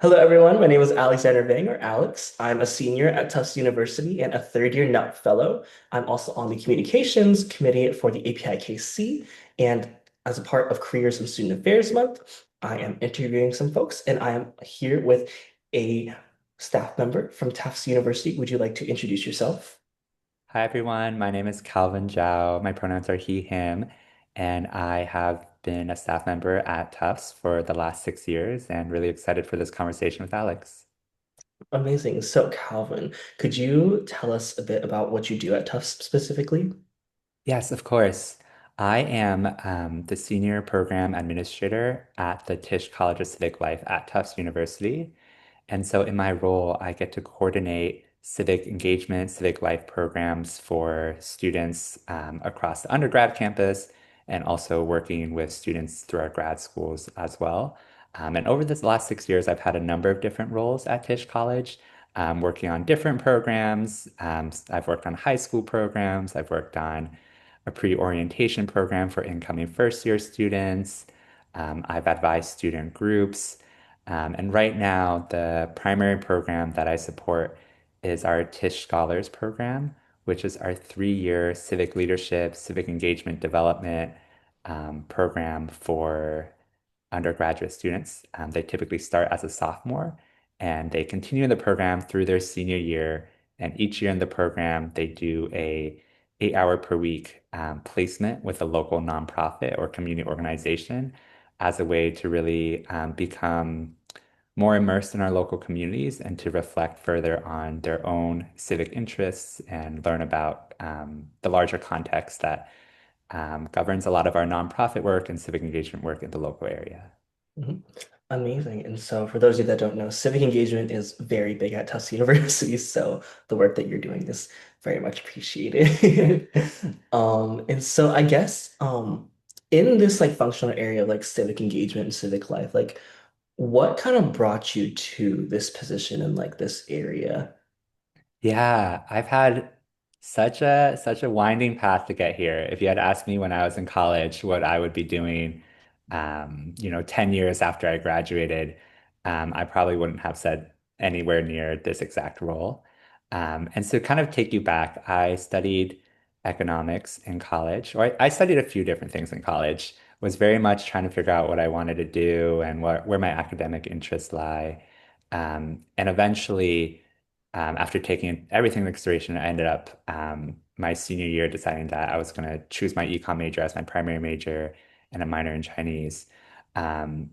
Hello, everyone. My name is Alexander Vang, or Alex. I'm a senior at Tufts University and a third-year NUP fellow. I'm also on the communications committee for the APIKC. And as a part of Careers and Student Affairs Month, I am interviewing some folks, and I am here with a staff member from Tufts University. Would you like to introduce yourself? Hi everyone, my name is Calvin Zhao. My pronouns are he, him, and I have been a staff member at Tufts for the last 6 years and really excited for this conversation with Alex. Amazing. So, Calvin, could you tell us a bit about what you do at Tufts specifically? Yes, of course. I am the senior program administrator at the Tisch College of Civic Life at Tufts University. And so in my role, I get to coordinate civic engagement, civic life programs for students across the undergrad campus and also working with students through our grad schools as well. And over this last 6 years, I've had a number of different roles at Tisch College, working on different programs. I've worked on high school programs. I've worked on a pre-orientation program for incoming first year students. I've advised student groups. And right now, the primary program that I support is our Tisch Scholars program, which is our 3 year civic leadership, civic engagement development program for undergraduate students. They typically start as a sophomore and they continue the program through their senior year. And each year in the program, they do a 8 hour per week placement with a local nonprofit or community organization as a way to really become more immersed in our local communities and to reflect further on their own civic interests and learn about the larger context that governs a lot of our nonprofit work and civic engagement work in the local area. Mhm. Amazing. And so, for those of you that don't know, civic engagement is very big at Tufts University. So, the work that you're doing is very much appreciated. And so, I guess, in this like functional area of like civic engagement and civic life, like, what kind of brought you to this position in like this area? Yeah, I've had such a winding path to get here. If you had asked me when I was in college what I would be doing, 10 years after I graduated, I probably wouldn't have said anywhere near this exact role. And so kind of take you back, I studied economics in college, or I studied a few different things in college, was very much trying to figure out what I wanted to do and where my academic interests lie. And eventually, after taking everything into consideration, I ended up my senior year deciding that I was going to choose my econ major as my primary major and a minor in Chinese. Um,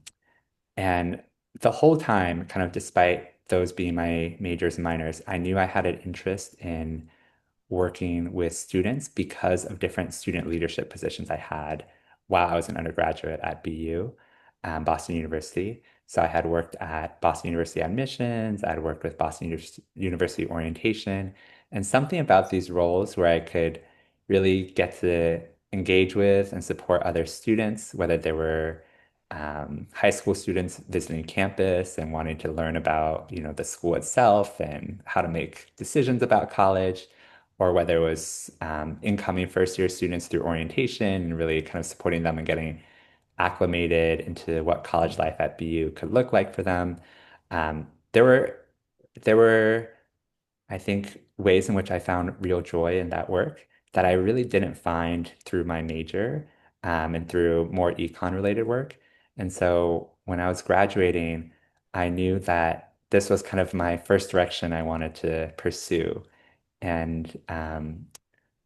and the whole time, kind of despite those being my majors and minors, I knew I had an interest in working with students because of different student leadership positions I had while I was an undergraduate at BU, Boston University. So I had worked at Boston University admissions, I had worked with University orientation, and something about these roles where I could really get to engage with and support other students, whether they were high school students visiting campus and wanting to learn about, the school itself and how to make decisions about college, or whether it was incoming first year students through orientation and really kind of supporting them and getting acclimated into what college life at BU could look like for them. Um, there were there were I think ways in which I found real joy in that work that I really didn't find through my major and through more econ related work. And so when I was graduating, I knew that this was kind of my first direction I wanted to pursue. And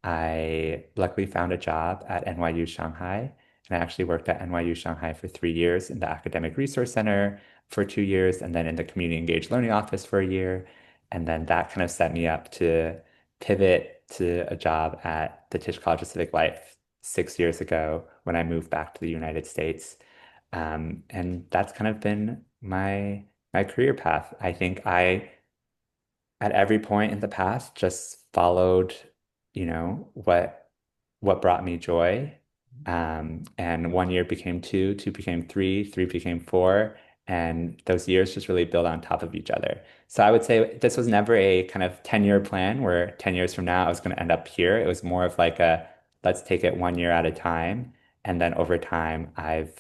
I luckily found a job at NYU Shanghai, and I actually worked at NYU Shanghai for 3 years in the Academic Resource Center for 2 years, and then in the Community Engaged Learning Office for a year. And then that kind of set me up to pivot to a job at the Tisch College of Civic Life 6 years ago when I moved back to the United States. And that's kind of been my career path. I think I at every point in the past just followed, what brought me joy. And 1 year became two, two became three, three became four, and those years just really build on top of each other. So I would say this was never a kind of 10-year plan where 10 years from now I was going to end up here. It was more of like a let's take it 1 year at a time. And then over time, I've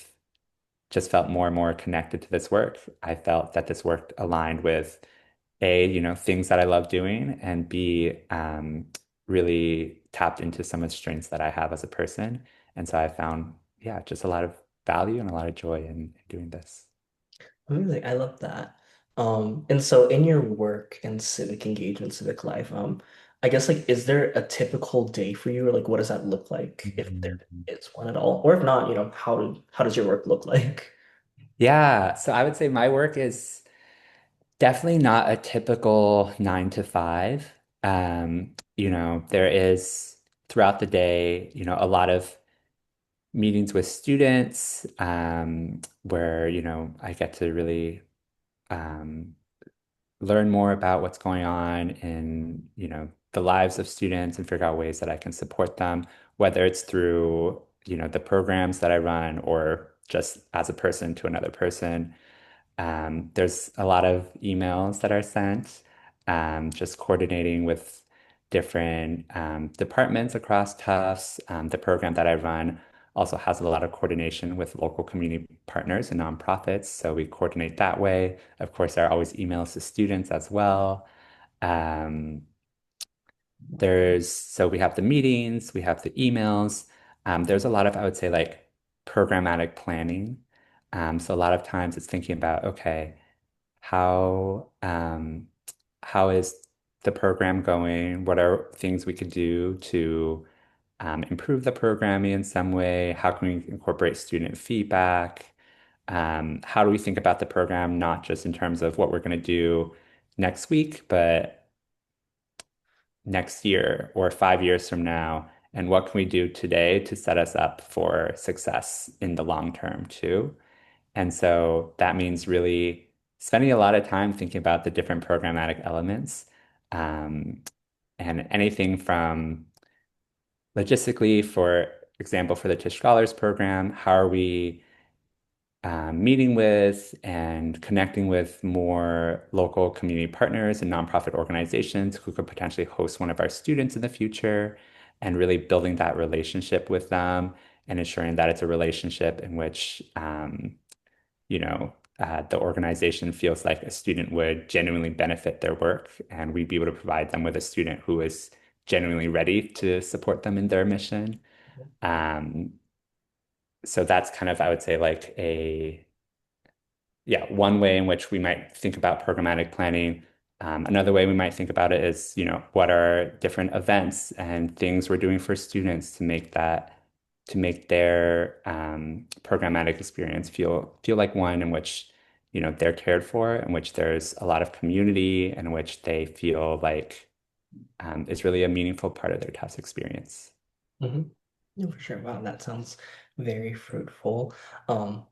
just felt more and more connected to this work. I felt that this work aligned with A, things that I love doing, and B, really tapped into some of the strengths that I have as a person. And so I found, yeah, just a lot of value and a lot of joy in doing this. Amazing. I love that. And so in your work and civic engagement, civic life, I guess like is there a typical day for you or like what does that look like if there Mhm. is one at all? Or if not, how does your work look like? Yeah, so I would say my work is definitely not a typical 9 to 5. There is throughout the day, a lot of meetings with students, where, I get to really um, learn more about what's going on in, the lives of students and figure out ways that I can support them, whether it's through, the programs that I run or just as a person to another person. There's a lot of emails that are sent, just coordinating with different departments across Tufts. The program that I run also has a lot of coordination with local community partners and nonprofits, so we coordinate that way. Of course, there are always emails to students as well. Um, so we have the meetings, we have the emails. There's a lot of, I would say, like programmatic planning. So a lot of times it's thinking about, okay, how how is the program going? What are things we could do to improve the programming in some way? How can we incorporate student feedback? How do we think about the program, not just in terms of what we're going to do next week, but next year or 5 years from now? And what can we do today to set us up for success in the long term too? And so that means really spending a lot of time thinking about the different programmatic elements, um, and anything from logistically, for example, for the Tisch Scholars Program, how are we meeting with and connecting with more local community partners and nonprofit organizations who could potentially host one of our students in the future, and really building that relationship with them and ensuring that it's a relationship in which the organization feels like a student would genuinely benefit their work, and we'd be able to provide them with a student who is genuinely ready to support them in their mission. Um, so that's kind of, I would say, like one way in which we might think about programmatic planning. Another way we might think about it is, what are different events and things we're doing for students to make their programmatic experience feel like one in which, they're cared for, in which there's a lot of community, and in which they feel like it's really a meaningful part of their test experience. Hmm. Yeah, for sure. Wow, that sounds very fruitful. Um,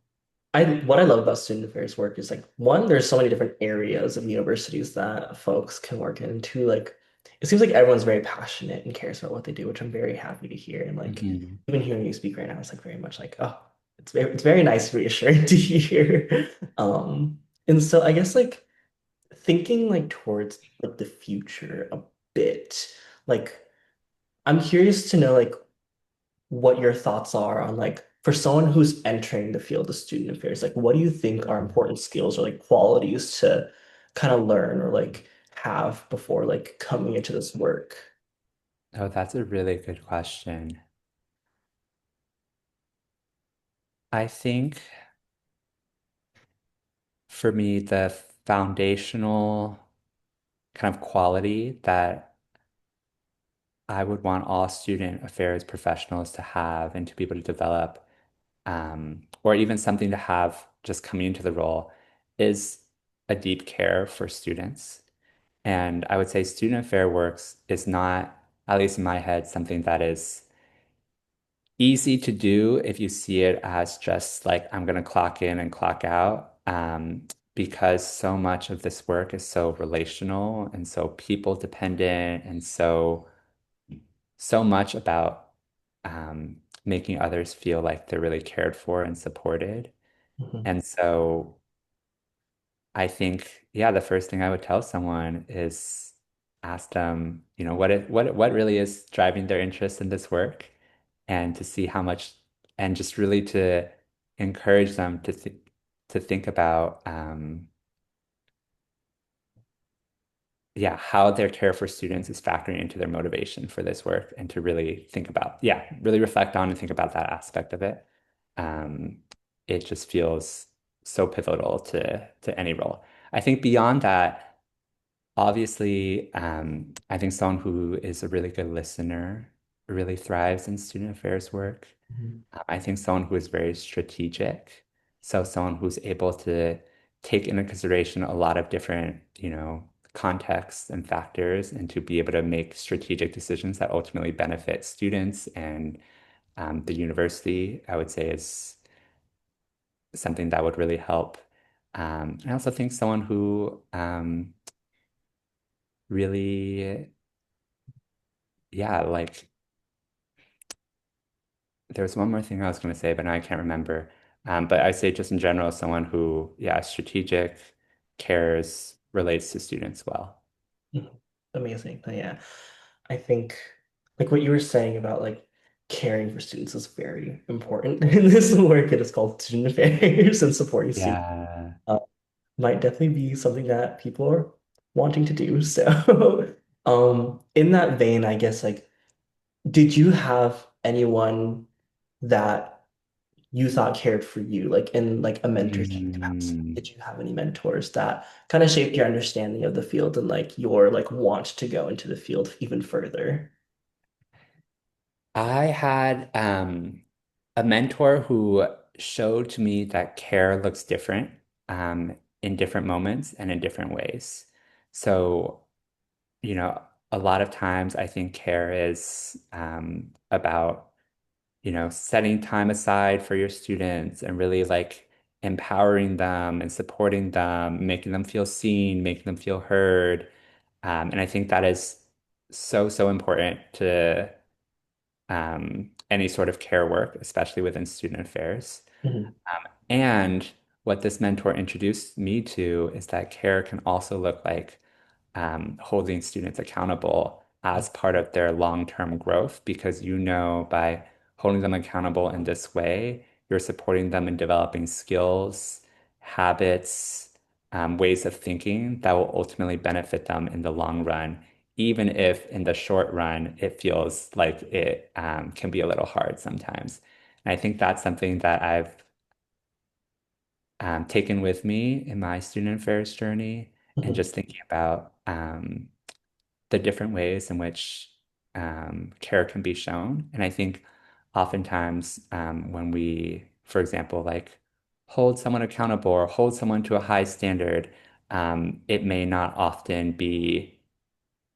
what I love about student affairs work is like one, there's so many different areas of universities that folks can work in. And two, like it seems like everyone's very passionate and cares about what they do, which I'm very happy to hear. And like Mhm. even hearing you speak right now, it's like very much like, oh, it's very nice, reassuring to hear. Um, and so I guess like thinking like towards like the future a bit, like I'm curious to know like what your thoughts are on like for someone who's entering the field of student affairs, like what do you think are important skills or like qualities to kind of learn or like have before like coming into this work? Oh, that's a really good question. I think for me, the foundational kind of quality that I would want all student affairs professionals to have and to be able to develop, or even something to have just coming into the role, is a deep care for students. And I would say student affair works is not, at least in my head, something that is easy to do if you see it as just like I'm going to clock in and clock out, because so much of this work is so relational and so people dependent, and so much about making others feel like they're really cared for and supported. Mhm. And so I think, yeah, the first thing I would tell someone is ask them, what really is driving their interest in this work, and to see how much, and just really to encourage them to think about yeah, how their care for students is factoring into their motivation for this work and to really think about, yeah, really reflect on and think about that aspect of it. Um, it just feels so pivotal to any role. I think beyond that, obviously, I think someone who is a really good listener really thrives in student affairs work. Mhm. I think someone who is very strategic, so someone who's able to take into consideration a lot of different, contexts and factors and to be able to make strategic decisions that ultimately benefit students and the university, I would say is something that would really help. I also think someone who really, yeah, like there's one more thing I was going to say, but now I can't remember. But I say just in general, someone who, yeah, strategic, cares, relates to students well. Mhm. Amazing. Yeah. I think like what you were saying about like caring for students is very important in this work. It is called student affairs and supporting students. Yeah. Uh, might definitely be something that people are wanting to do. So, in that vein, I guess like, did you have anyone that you thought cared for you, like in like a mentorship capacity? Mm. Did you have any mentors that kind of shaped your understanding of the field and like your like want to go into the field even further? I had a mentor who showed to me that care looks different in different moments and in different ways. So, a lot of times I think care is about setting time aside for your students and really like empowering them and supporting them, making them feel seen, making them feel heard. And I think that is so, so important to any sort of care work, especially within student affairs. Mhm, And what this mentor introduced me to is that care can also look like holding students accountable as part of their long-term growth, because by holding them accountable in this way, you're supporting them in developing skills, habits, ways of thinking that will ultimately benefit them in the long run, even if in the short run it feels like it can be a little hard sometimes. And I think that's something that I've taken with me in my student affairs journey and mhm, just thinking about the different ways in which care can be shown. And I think oftentimes when we, for example, like hold someone accountable or hold someone to a high standard, it may not often be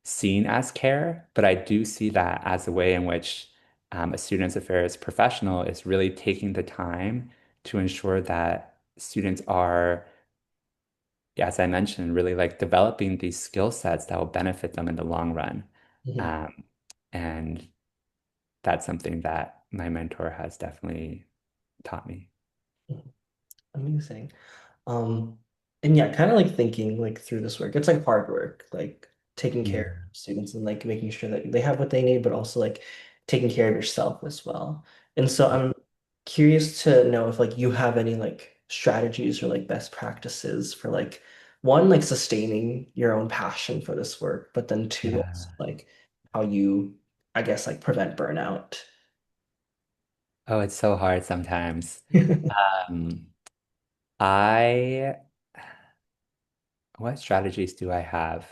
seen as care, but I do see that as a way in which a students affairs professional is really taking the time to ensure that students are, as I mentioned, really like developing these skill sets that will benefit them in the long run. mhm, Um, and that's something that my mentor has definitely taught me. mhm. Amazing. Um, and yeah, kind of like thinking like through this work. It's like hard work, like taking care Mm. of students and like making sure that they have what they need, but also like taking care of yourself as well. And so I'm curious to know if like you have any like strategies or like best practices for like one, like sustaining your own passion for this work, but then two, also, Yeah. like how you, I guess, like prevent burnout. Oh, it's so hard sometimes. Um, I, what strategies do I have?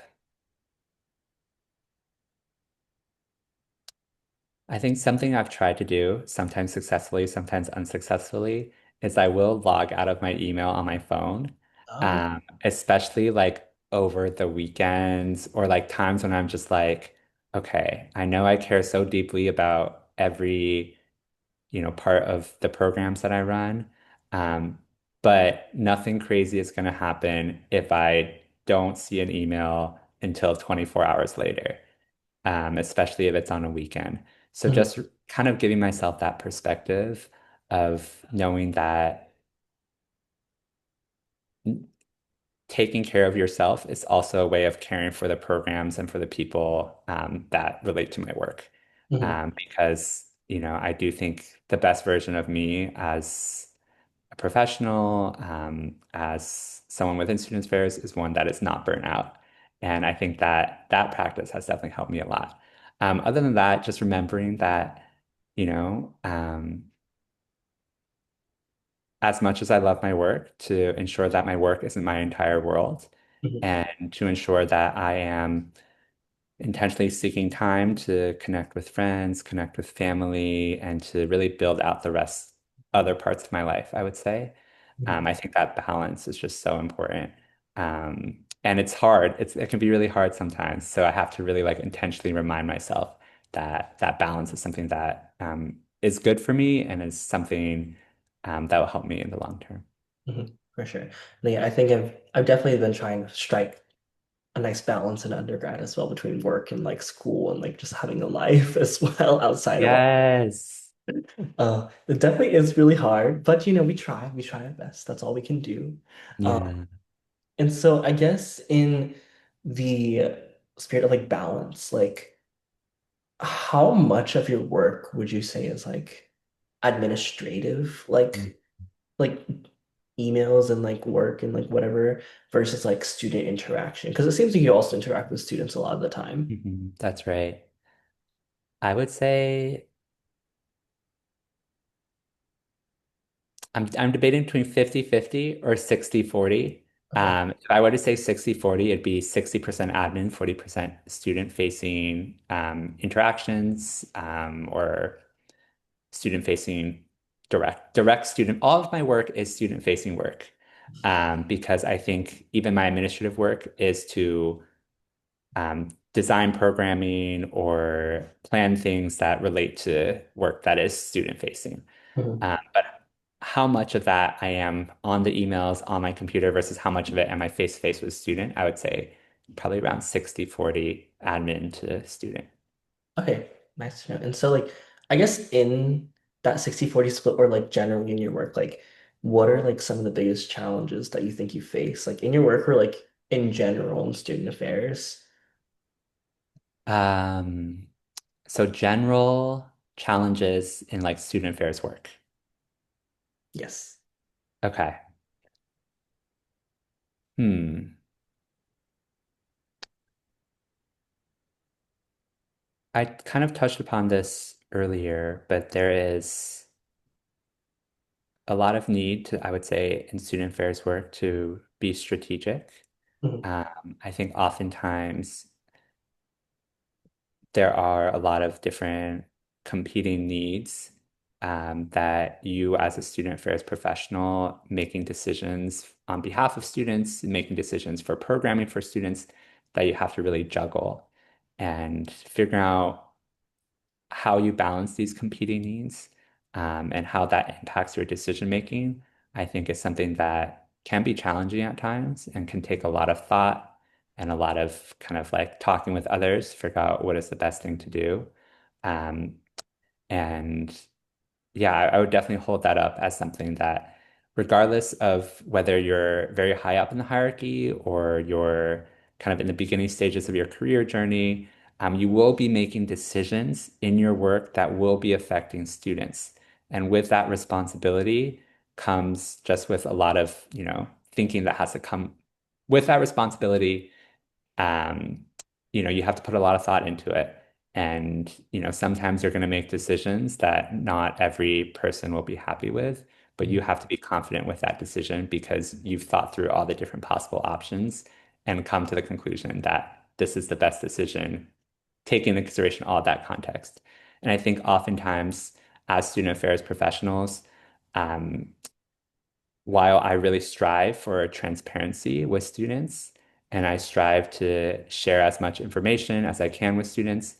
I think something I've tried to do, sometimes successfully, sometimes unsuccessfully, is I will log out of my email on my phone, Oh, especially like over the weekends or like times when I'm just like, okay, I know I care so deeply about every, part of the programs that I run, um, but nothing crazy is going to happen if I don't see an email until 24 hours later, especially if it's on a weekend. So mhm, just kind of giving myself that perspective of knowing that taking care of yourself is also a way of caring for the programs and for the people that relate to my work. mhm, Because, I do think the best version of me as a professional, as someone within student affairs, is one that is not burnt out. And I think that that practice has definitely helped me a lot. Other than that, just remembering that, you know, as much as I love my work, to ensure that my work isn't my entire world Mhm, and to ensure that I am intentionally seeking time to connect with friends, connect with family, and to really build out the rest other parts of my life, I would say. mhm, I think that balance is just so important. And it's hard. It can be really hard sometimes. So I have to really like intentionally remind myself that that balance is something that is good for me and is something that will help me in the long term. for sure. And yeah, I think I've definitely been trying to strike a nice balance in undergrad as well between work and like school and like just having a life as well outside of all. Yes. It definitely is really hard, but we try our best. That's all we can do. Um, Yeah. and so I guess in the spirit of like balance, like how much of your work would you say is like administrative, like emails and like work and like whatever versus like student interaction? Because it seems like you also interact with students a lot of the time. Mhm. That's right. I would say I'm debating between 50-50 or 60-40. Okay. If I were to say 60-40, it'd be 60% admin, 40% student facing interactions or student facing direct student. All of my work is student facing work because I think even my administrative work is to design programming or plan things that relate to work that is student facing. Mhm. But how much of that I am on the emails on my computer versus how much of it am I face to face with student, I would say probably around 60-40 admin to student. Okay, nice to know. And so like I guess in that 60/40 split or like generally in your work, like what are like some of the biggest challenges that you think you face like in your work or like in general in student affairs? Um, so general challenges in like student affairs work. Yes. Okay. Hmm. I kind of touched upon this earlier, but there is a lot of need to, I would say, in student affairs work to be strategic. Mhm, I think oftentimes there are a lot of different competing needs that you, as a student affairs professional, making decisions on behalf of students, making decisions for programming for students, that you have to really juggle and figure out how you balance these competing needs and how that impacts your decision making, I think is something that can be challenging at times and can take a lot of thought and a lot of kind of like talking with others to figure out what is the best thing to do. Um, and yeah, I would definitely hold that up as something that, regardless of whether you're very high up in the hierarchy or you're kind of in the beginning stages of your career journey, you will be making decisions in your work that will be affecting students. And with that responsibility comes just with a lot of, thinking that has to come with that responsibility. um, you have to put a lot of thought into it. And, sometimes you're going to make decisions that not every person will be happy with, but you mhm, have to be confident with that decision because you've thought through all the different possible options and come to the conclusion that this is the best decision, taking into consideration all that context. And I think oftentimes as student affairs professionals, um, while I really strive for transparency with students and I strive to share as much information as I can with students,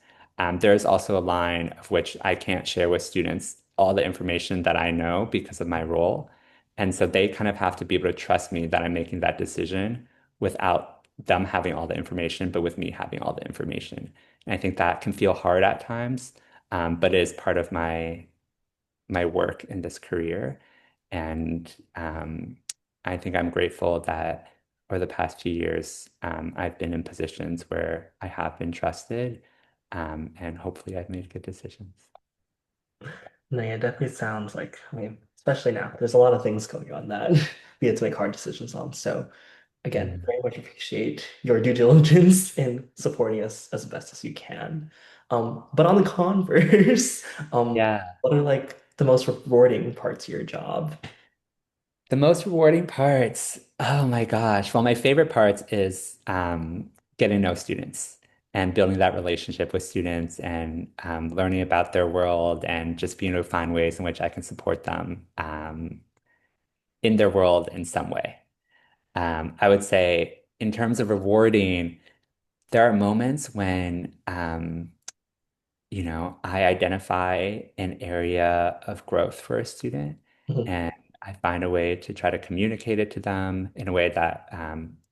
there's also a line of which I can't share with students all the information that I know because of my role. And so they kind of have to be able to trust me that I'm making that decision without them having all the information, but with me having all the information. And I think that can feel hard at times, but it is part of my work in this career. And I think I'm grateful that over the past few years, I've been in positions where I have been trusted, and hopefully I've made good decisions. no, yeah, it definitely sounds like, I mean, especially now. There's a lot of things going on that we had to make hard decisions on. So again, Mm. very much appreciate your due diligence in supporting us as best as you can. But on the converse, Yeah. what are like the most rewarding parts of your job? The most rewarding parts, oh my gosh. Well, my favorite parts is getting to know students and building that relationship with students and learning about their world and just being able to find ways in which I can support them in their world in some way. I would say, in terms of rewarding, there are moments when I identify an area of growth for a student Mhm. and I find a way to try to communicate it to them in a way that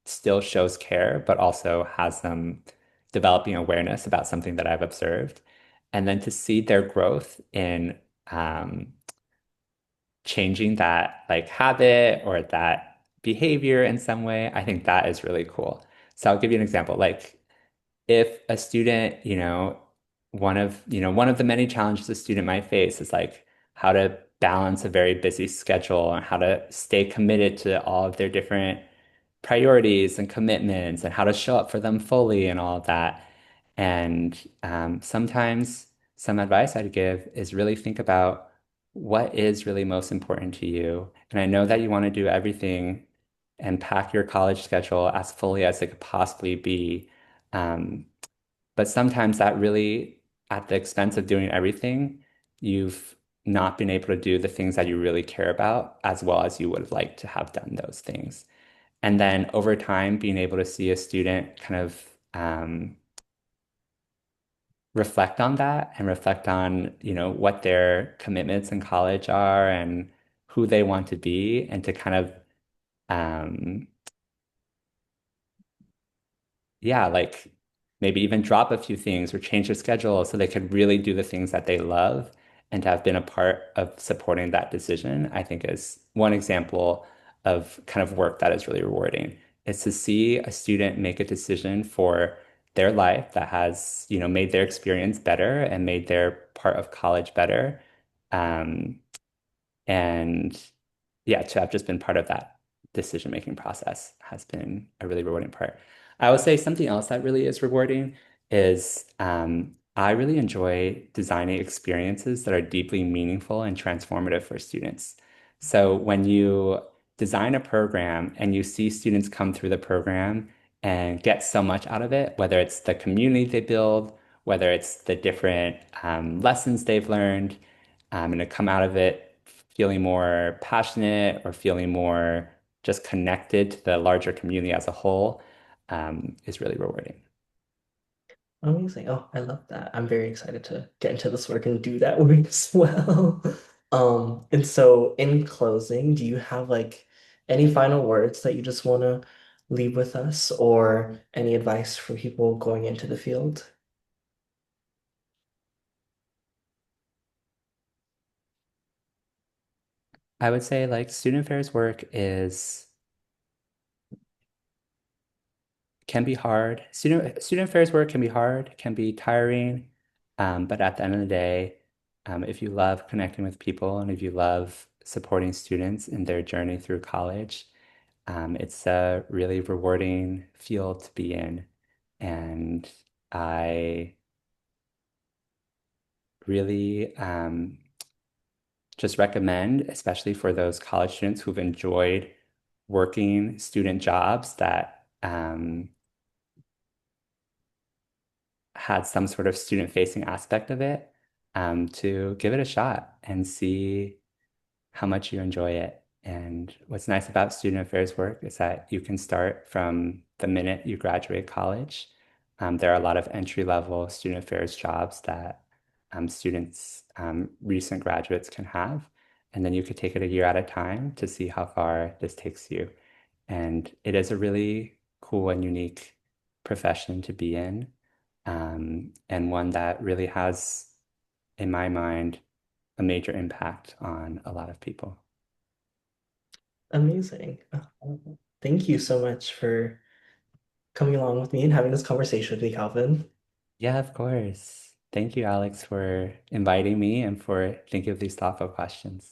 still shows care, but also has them developing awareness about something that I've observed. And then to see their growth in um, changing that like habit or that behavior in some way, I think that is really cool. So I'll give you an example. Like if a student, one of the many challenges a student might face is like how to balance a very busy schedule and how to stay committed to all of their different priorities and commitments and how to show up for them fully and all of that. And sometimes some advice I'd give is really think about what is really most important to you. And I know that you want to do everything and pack your college schedule as fully as it could possibly be. Um, but sometimes that really, at the expense of doing everything, you've not been able to do the things that you really care about as well as you would have liked to have done those things. And then over time, being able to see a student kind of reflect on that and reflect on, what their commitments in college are and who they want to be, and to kind of um, yeah, like maybe even drop a few things or change their schedule so they could really do the things that they love and to have been a part of supporting that decision, I think is one example of kind of work that is really rewarding. Is to see a student make a decision for their life that has, made their experience better and made their part of college better. Um, and yeah, to have just been part of that decision-making process has been a really rewarding part. I would say something else that really is rewarding is I really enjoy designing experiences that are deeply meaningful and transformative for students. So when you design a program and you see students come through the program and get so much out of it, whether it's the community they build, whether it's the different lessons they've learned, and to come out of it feeling more passionate or feeling more just connected to the larger community as a whole, is really rewarding. Amazing. Oh, I love that. I'm very excited to get into this work and do that work as well. And so in closing, do you have like any final words that you just want to leave with us or any advice for people going into the field? I would say like student affairs work is can be hard. Student affairs work can be hard, can be tiring. But at the end of the day, if you love connecting with people and if you love supporting students in their journey through college, it's a really rewarding field to be in. And I really just recommend, especially for those college students who've enjoyed working student jobs that had some sort of student-facing aspect of it, to give it a shot and see how much you enjoy it. And what's nice about student affairs work is that you can start from the minute you graduate college. There are a lot of entry-level student affairs jobs that students, recent graduates can have. And then you could take it a year at a time to see how far this takes you. And it is a really cool and unique profession to be in, and one that really has, in my mind, a major impact on a lot of people. Amazing. Thank you so much for coming along with me and having this conversation with me, Calvin. Yeah, of course. Thank you, Alex, for inviting me and for thinking of these thoughtful questions.